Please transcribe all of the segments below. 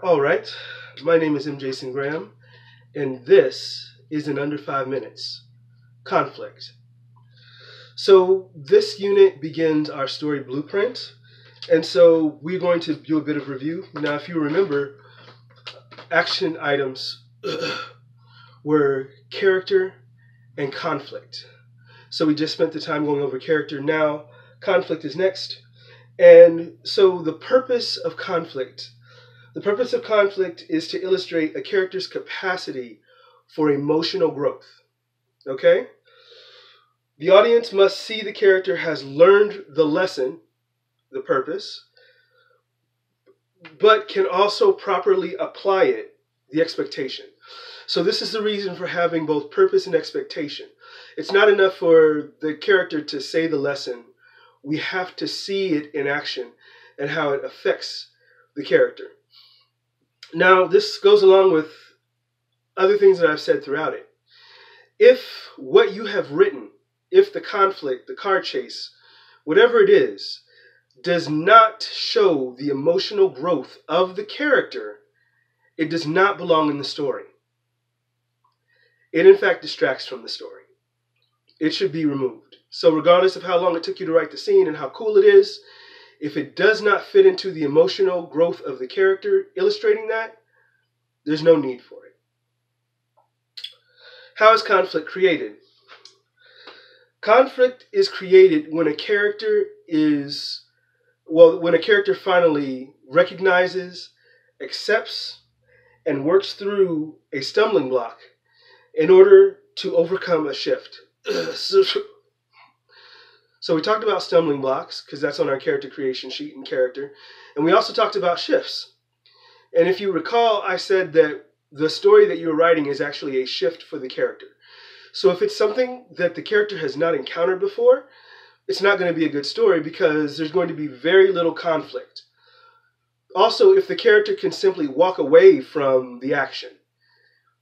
All right, my name is M. Jason Graham, and this is in under 5 minutes. Conflict. So this unit begins our story blueprint, and so we're going to do a bit of review. Now, if you remember, action items were character and conflict. So we just spent the time going over character. Now, conflict is next. And so the purpose of conflict is to illustrate a character's capacity for emotional growth. Okay? The audience must see the character has learned the lesson, the purpose, but can also properly apply it, the expectation. So this is the reason for having both purpose and expectation. It's not enough for the character to say the lesson. We have to see it in action and how it affects the character. Now, this goes along with other things that I've said throughout it. If what you have written, if the conflict, the car chase, whatever it is, does not show the emotional growth of the character, it does not belong in the story. It, in fact, distracts from the story. It should be removed. So regardless of how long it took you to write the scene and how cool it is, if it does not fit into the emotional growth of the character illustrating that, there's no need for it. How is conflict created? Conflict is created when a character finally recognizes, accepts, and works through a stumbling block in order to overcome a shift. So we talked about stumbling blocks, because that's on our character creation sheet in character. And we also talked about shifts. And if you recall, I said that the story that you're writing is actually a shift for the character. So if it's something that the character has not encountered before, it's not going to be a good story because there's going to be very little conflict. Also, if the character can simply walk away from the action,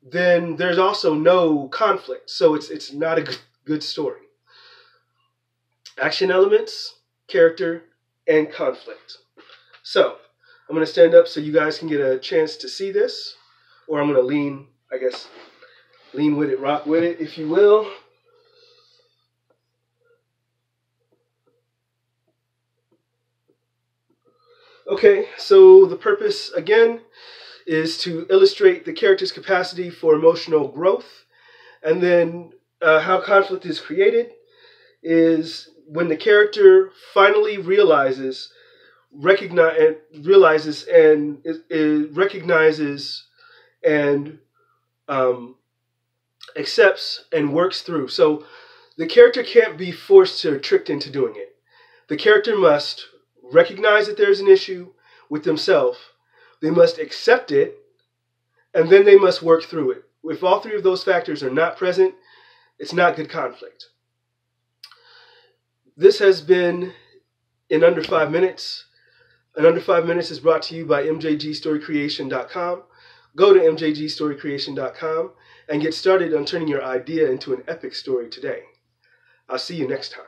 then there's also no conflict. So it's not a good story. Action elements, character, and conflict. So, I'm going to stand up so you guys can get a chance to see this. Or I'm going to lean with it, rock with it, if you will. Okay, so the purpose, again, is to illustrate the character's capacity for emotional growth. And then how conflict is created is when the accepts and works through. So the character can't be forced or tricked into doing it. The character must recognize that there's an issue with themselves. They must accept it, and then they must work through it. If all three of those factors are not present, it's not good conflict. This has been In Under 5 Minutes. In Under 5 Minutes is brought to you by mjgstorycreation.com. Go to mjgstorycreation.com and get started on turning your idea into an epic story today. I'll see you next time.